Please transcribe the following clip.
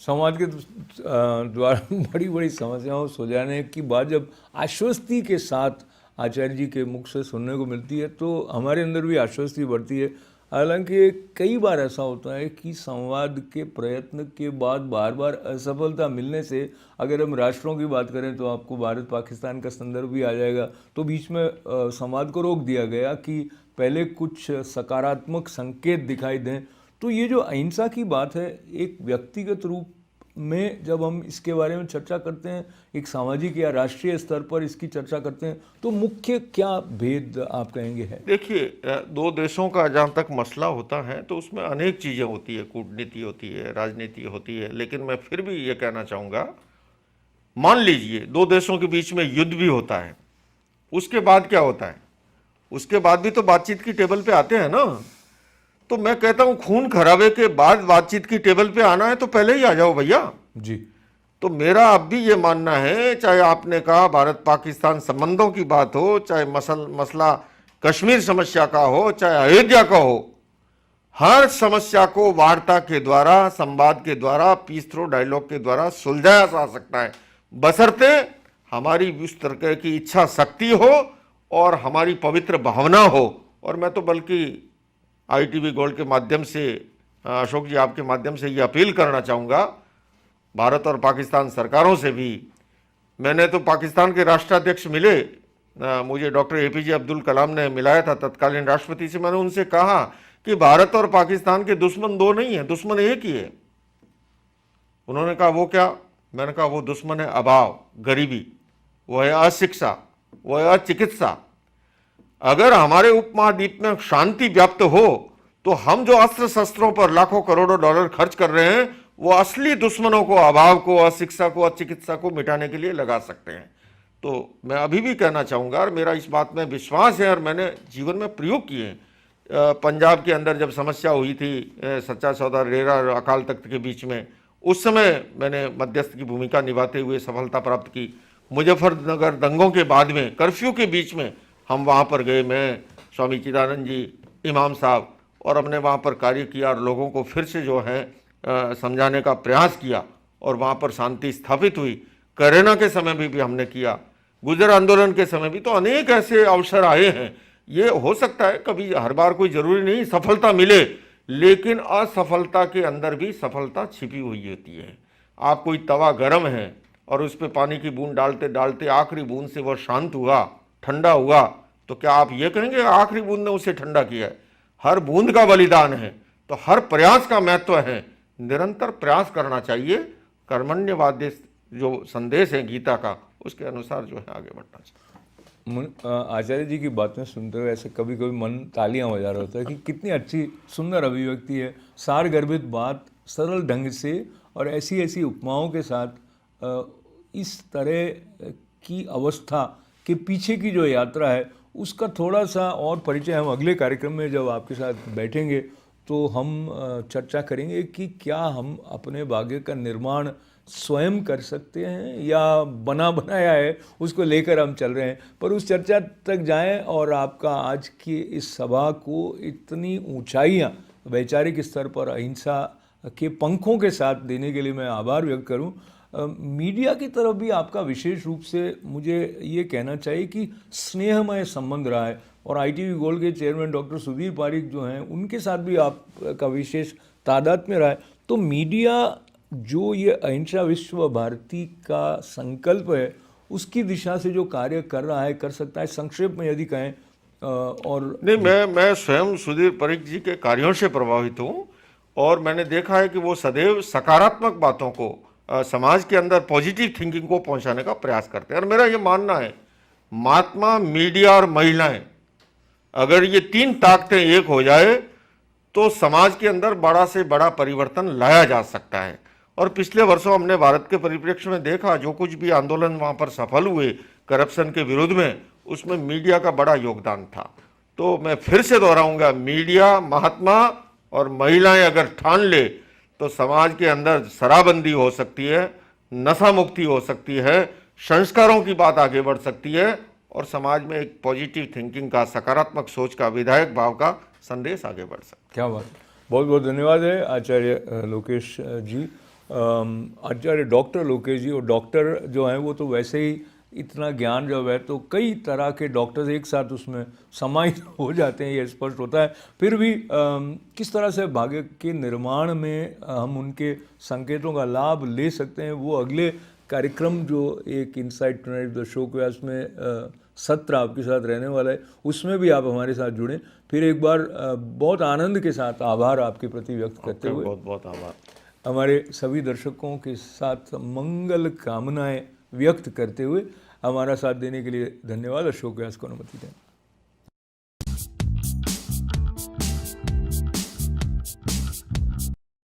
समाज के द्वारा बड़ी बड़ी समस्याओं सुलझाने की बात जब आश्वस्ति के साथ आचार्य जी के मुख से सुनने को मिलती है तो हमारे अंदर भी आश्वस्ति बढ़ती है। हालांकि कई बार ऐसा होता है कि संवाद के प्रयत्न के बाद बार बार असफलता मिलने से, अगर हम राष्ट्रों की बात करें तो आपको भारत पाकिस्तान का संदर्भ भी आ जाएगा, तो बीच में संवाद को रोक दिया गया कि पहले कुछ सकारात्मक संकेत दिखाई दें। तो ये जो अहिंसा की बात है, एक व्यक्तिगत रूप में जब हम इसके बारे में चर्चा करते हैं, एक सामाजिक या राष्ट्रीय स्तर पर इसकी चर्चा करते हैं, तो मुख्य क्या भेद आप कहेंगे है? देखिए, दो देशों का जहाँ तक मसला होता है तो उसमें अनेक चीज़ें होती है, कूटनीति होती है, राजनीति होती है, लेकिन मैं फिर भी ये कहना चाहूँगा, मान लीजिए दो देशों के बीच में युद्ध भी होता है, उसके बाद क्या होता है? उसके बाद भी तो बातचीत की टेबल पे आते हैं ना। तो मैं कहता हूं खून खराबे के बाद बातचीत की टेबल पे आना है तो पहले ही आ जाओ भैया जी। तो मेरा अब भी ये मानना है, चाहे आपने कहा भारत पाकिस्तान संबंधों की बात हो, चाहे मसला कश्मीर समस्या का हो, चाहे अयोध्या का हो, हर समस्या को वार्ता के द्वारा, संवाद के द्वारा, पीस थ्रो डायलॉग के द्वारा सुलझाया जा सकता है, बशर्ते हमारी उस तरह की इच्छा शक्ति हो और हमारी पवित्र भावना हो। और मैं तो बल्कि ITV गोल्ड के माध्यम से, अशोक जी आपके माध्यम से ये अपील करना चाहूँगा भारत और पाकिस्तान सरकारों से भी। मैंने तो पाकिस्तान के राष्ट्राध्यक्ष मिले, मुझे डॉक्टर APJ अब्दुल कलाम ने मिलाया था तत्कालीन राष्ट्रपति से। मैंने उनसे कहा कि भारत और पाकिस्तान के दुश्मन दो नहीं है, दुश्मन एक ही है। उन्होंने कहा वो क्या? मैंने कहा वो दुश्मन है अभाव, गरीबी, वो है अशिक्षा, वो है अचिकित्सा। अगर हमारे उपमहाद्वीप में शांति व्याप्त हो तो हम जो अस्त्र शस्त्रों पर लाखों करोड़ों डॉलर खर्च कर रहे हैं वो असली दुश्मनों को, अभाव को, अशिक्षा को, अचिकित्सा को मिटाने के लिए लगा सकते हैं। तो मैं अभी भी कहना चाहूँगा, और मेरा इस बात में विश्वास है और मैंने जीवन में प्रयोग किए हैं। पंजाब के अंदर जब समस्या हुई थी सच्चा सौदा रेरा और अकाल तख्त के बीच में, उस समय मैंने मध्यस्थ की भूमिका निभाते हुए सफलता प्राप्त की। मुजफ्फरनगर दंगों के बाद में, कर्फ्यू के बीच में हम वहाँ पर गए, मैं, स्वामी चिदानंद जी, इमाम साहब, और हमने वहाँ पर कार्य किया और लोगों को फिर से जो है समझाने का प्रयास किया और वहाँ पर शांति स्थापित हुई। करेना के समय भी हमने किया, गुजर आंदोलन के समय भी। तो अनेक ऐसे अवसर आए हैं। ये हो सकता है कभी, हर बार कोई ज़रूरी नहीं सफलता मिले, लेकिन असफलता के अंदर भी सफलता छिपी हुई होती है। आप कोई तवा गर्म है और उस पर पानी की बूंद डालते डालते आखिरी बूंद से वह शांत हुआ, ठंडा हुआ, तो क्या आप ये कहेंगे आखिरी बूंद ने उसे ठंडा किया है? हर बूंद का बलिदान है। तो हर प्रयास का महत्व है, निरंतर प्रयास करना चाहिए। कर्मण्यवादी जो संदेश है गीता का, उसके अनुसार जो है आगे बढ़ना चाहिए। आचार्य जी की बातें सुनते हुए ऐसे कभी कभी मन तालियां बजा रहा होता है कि कितनी अच्छी सुंदर अभिव्यक्ति है, सार गर्भित बात सरल ढंग से और ऐसी ऐसी उपमाओं के साथ इस तरह की अवस्था के पीछे की जो यात्रा है उसका थोड़ा सा और परिचय हम अगले कार्यक्रम में जब आपके साथ बैठेंगे तो हम चर्चा करेंगे कि क्या हम अपने भाग्य का निर्माण स्वयं कर सकते हैं या बना बनाया है उसको लेकर हम चल रहे हैं। पर उस चर्चा तक जाएं और आपका आज की इस सभा को इतनी ऊंचाइयां वैचारिक स्तर पर अहिंसा के पंखों के साथ देने के लिए मैं आभार व्यक्त करूं। मीडिया की तरफ भी आपका विशेष रूप से मुझे ये कहना चाहिए कि स्नेहमय संबंध रहा है और ITV गोल्ड के चेयरमैन डॉक्टर सुधीर पारिक जो हैं उनके साथ भी आपका विशेष तादात्म्य रहा है। तो मीडिया जो ये अहिंसा विश्व भारती का संकल्प है उसकी दिशा से जो कार्य कर रहा है, कर सकता है, संक्षेप में यदि कहें। और नहीं, मैं स्वयं सुधीर पारिक जी के कार्यों से प्रभावित हूँ और मैंने देखा है कि वो सदैव सकारात्मक बातों को, समाज के अंदर पॉजिटिव थिंकिंग को पहुंचाने का प्रयास करते हैं। और मेरा ये मानना है, महात्मा, मीडिया और महिलाएं, अगर ये तीन ताकतें एक हो जाए तो समाज के अंदर बड़ा से बड़ा परिवर्तन लाया जा सकता है। और पिछले वर्षों हमने भारत के परिप्रेक्ष्य में देखा, जो कुछ भी आंदोलन वहाँ पर सफल हुए करप्शन के विरुद्ध में, उसमें मीडिया का बड़ा योगदान था। तो मैं फिर से दोहराऊंगा, मीडिया, महात्मा और महिलाएं अगर ठान ले तो समाज के अंदर शराबबंदी हो सकती है, नशा मुक्ति हो सकती है, संस्कारों की बात आगे बढ़ सकती है और समाज में एक पॉजिटिव थिंकिंग का, सकारात्मक सोच का, विधायक भाव का संदेश आगे बढ़ सकता है। क्या बात, बहुत बहुत धन्यवाद है आचार्य लोकेश जी। आचार्य डॉक्टर लोकेश जी, और डॉक्टर जो हैं वो तो वैसे ही इतना ज्ञान जब है तो कई तरह के डॉक्टर्स एक साथ उसमें समाहित हो जाते हैं, ये स्पष्ट होता है। फिर भी किस तरह से भाग्य के निर्माण में हम उनके संकेतों का लाभ ले सकते हैं, वो अगले कार्यक्रम जो एक इनसाइट टुनाइट द शो के उसमें सत्र आपके साथ रहने वाला है, उसमें भी आप हमारे साथ जुड़ें। फिर एक बार बहुत आनंद के साथ आभार आपके प्रति व्यक्त करते हुए बहुत बहुत आभार। हमारे सभी दर्शकों के साथ मंगल कामनाएं व्यक्त करते हुए हमारा साथ देने के लिए धन्यवाद। अशोक व्यास को अनुमति दें।